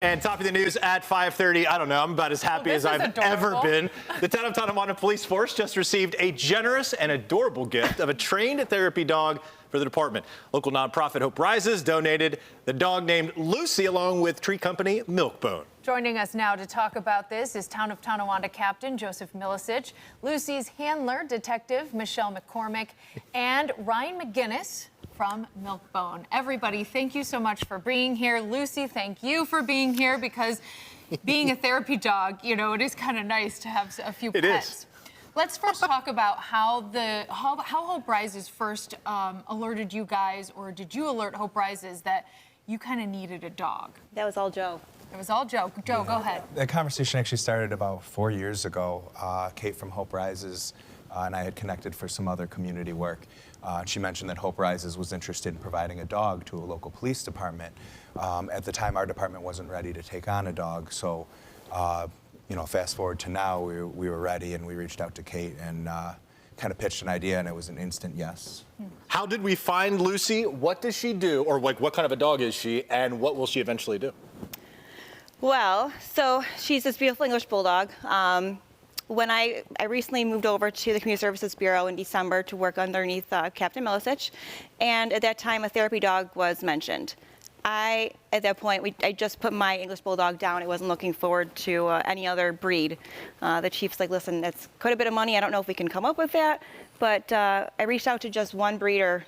And top of the news at 5:30. I don't know. I'm about as happy as I've ever been. The town of Tonawanda Police Force just received a generous and adorable gift of a trained therapy dog for the department. Local nonprofit Hope Rises donated the dog named Lucy along with tree company Milkbone. Joining us now to talk about this is Town of Tonawanda Captain Joseph Milicic, Lucy's handler, Detective Michelle McCormick, and Ryan McGinnis from Milkbone. Everybody, thank you so much for being here. Lucy, thank you for being here, because being a therapy dog, you know, it is kind of nice to have a few pets. It is. Let's first talk about how Hope Rises first alerted you guys, or did you alert Hope Rises that you kind of needed a dog? That was all Joe. It was all Joe. Joe, go ahead. The conversation actually started about 4 years ago. Kate from Hope Rises and I had connected for some other community work. She mentioned that Hope Rises was interested in providing a dog to a local police department. At the time, our department wasn't ready to take on a dog, so you know, fast forward to now, we were ready, and we reached out to Kate and kind of pitched an idea, and it was an instant yes. How did we find Lucy? What does she do? Or like, what kind of a dog is she, and what will she eventually do? Well, so she's this beautiful English bulldog. When I recently moved over to the Community Services Bureau in December to work underneath Captain Milicic, and at that time a therapy dog was mentioned. At that point, I just put my English bulldog down. I wasn't looking forward to any other breed. The chief's like, listen, that's quite a bit of money. I don't know if we can come up with that. But I reached out to just one breeder,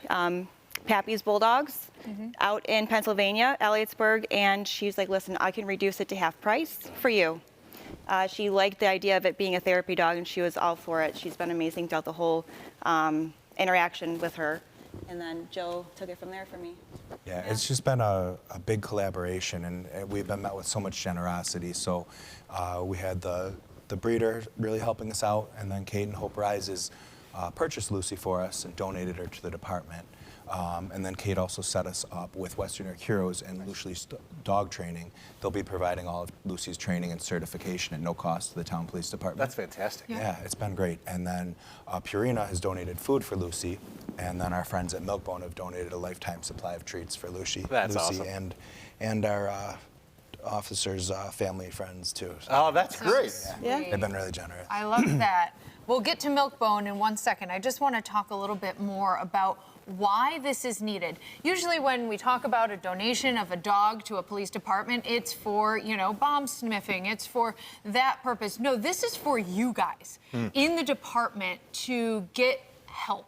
Pappy's Bulldogs, out in Pennsylvania, Elliotsburg, and she's like, listen, I can reduce it to half price for you. She liked the idea of it being a therapy dog, and she was all for it. She's been amazing throughout the whole interaction with her. And then Joe took it from there for me. Yeah, it's just been a big collaboration, and we've been met with so much generosity. So we had the breeder really helping us out, and then Kate and Hope Rises purchased Lucy for us and donated her to the department. And then Kate also set us up with Western York Heroes and Lucy's dog training. They'll be providing all of Lucy's training and certification at no cost to the town police department. That's fantastic. Yeah, it's been great. And then Purina has donated food for Lucy, and then our friends at Milkbone have donated a lifetime supply of treats for Lucy. That's awesome. And our officers' family friends too. So, Oh, that's great. Yeah. they've been really generous. I love that. We'll get to Milkbone in 1 second. I just want to talk a little bit more about why this is needed. Usually when we talk about a donation of a dog to a police department, it's for, you know, bomb sniffing. It's for that purpose. No, this is for you guys in the department to get help.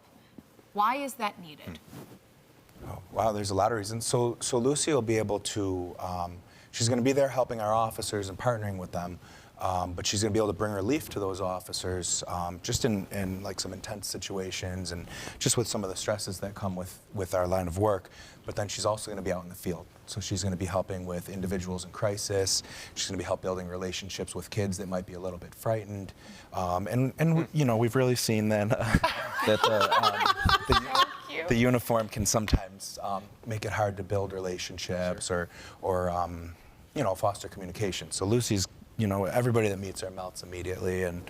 Why is that needed? Oh, wow, there's a lot of reasons. So Lucy will be able to, she's going to be there helping our officers and partnering with them. But she's going to be able to bring relief to those officers just in like some intense situations and just with some of the stresses that come with our line of work. But then she's also going to be out in the field. So she's going to be helping with individuals in crisis. She's going to be building relationships with kids that might be a little bit frightened. And you know, we've really seen then that the uniform can sometimes make it hard to build relationships or you know, foster communication. So Lucy's, you know, everybody that meets her melts immediately, and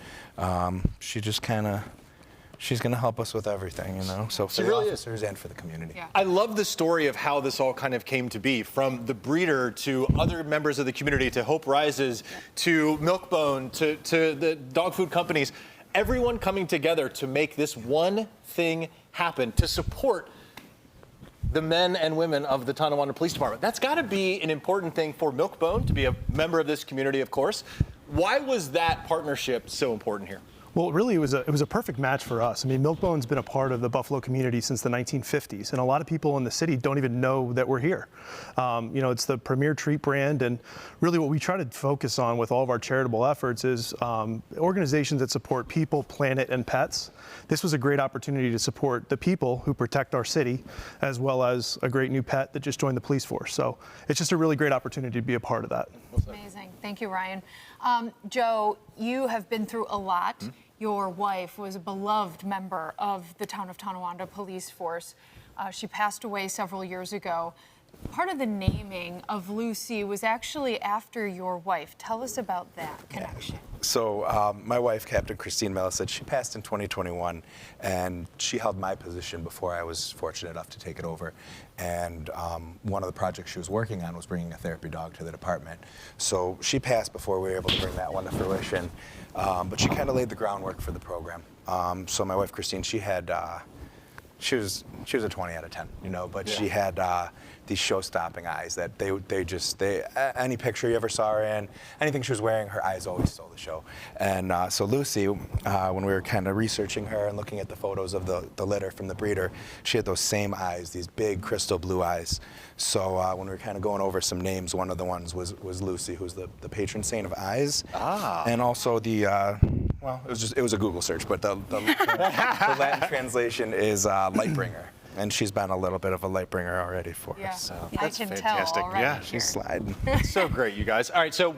she just kind of, she's going to help us with everything, you know, so for the officers and for the community. Yeah. I love the story of how this all kind of came to be, from the breeder to other members of the community to Hope Rises to Milkbone to the dog food companies. Everyone coming together to make this one thing happen, to support the men and women of the Tonawanda Police Department. That's got to be an important thing for Milkbone to be a member of this community, of course. Why was that partnership so important here? Well, really, it was a perfect match for us. I mean, Milkbone's been a part of the Buffalo community since the 1950s, and a lot of people in the city don't even know that we're here. You know, it's the premier treat brand, and really what we try to focus on with all of our charitable efforts is organizations that support people, planet, and pets. This was a great opportunity to support the people who protect our city, as well as a great new pet that just joined the police force. So it's just a really great opportunity to be a part of that. Amazing. Thank you, Ryan. Joe, you have been through a lot. Your wife was a beloved member of the Town of Tonawanda Police Force. She passed away several years ago. part of the naming of Lucy was actually after your wife. Tell us about that connection. So my wife, Captain Christine Milicic, she passed in 2021, and she held my position before I was fortunate enough to take it over. And one of the projects she was working on was bringing a therapy dog to the department. So she passed before we were able to bring that one to fruition, but she kind of laid the groundwork for the program. So my wife, Christine, she was a 20 out of 10, you know, but she had these show-stopping eyes that they any picture you ever saw her in, anything she was wearing, her eyes always stole the show. And so Lucy, when we were kind of researching her and looking at the photos of the litter from the breeder, she had those same eyes, these big crystal blue eyes. So when we were kind of going over some names, one of the ones was Lucy, who's the patron saint of eyes. And also well, it was a Google search, but the Latin translation is Lightbringer. And she's been a little bit of a light bringer already for us. So. I can tell already. Yeah, here. She's sliding. So great, you guys. All right, so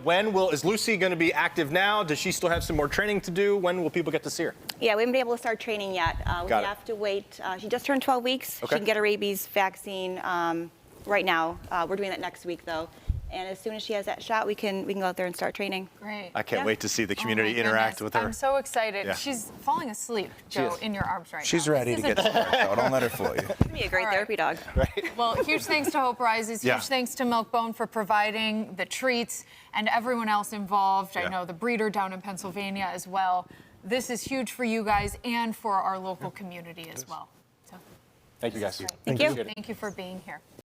is Lucy going to be active now? Does she still have some more training to do? When will people get to see her? Yeah, we haven't been able to start training yet. We Got it. have to wait. She just turned 12 weeks. Okay. She can get her rabies vaccine right now. We're doing that next week, though. And as soon as she has that shot, we can go out there and start training. Great. I can't Yeah. wait to see the Oh community my interact goodness. with her. I'm so excited. Yeah. She's falling asleep, Joe, in your arms right She's now. ready to This is get started, though. Don't let her fool you. It's be a great All right. therapy dog. Well, huge thanks to Hope Rises. Huge Yeah. thanks to Milkbone for providing the treats and everyone else involved. I Yeah. know the breeder down in Pennsylvania as well. This is huge for you guys and for our local community as well. So, Thank you, guys. great. Thank you. Thank you for being here.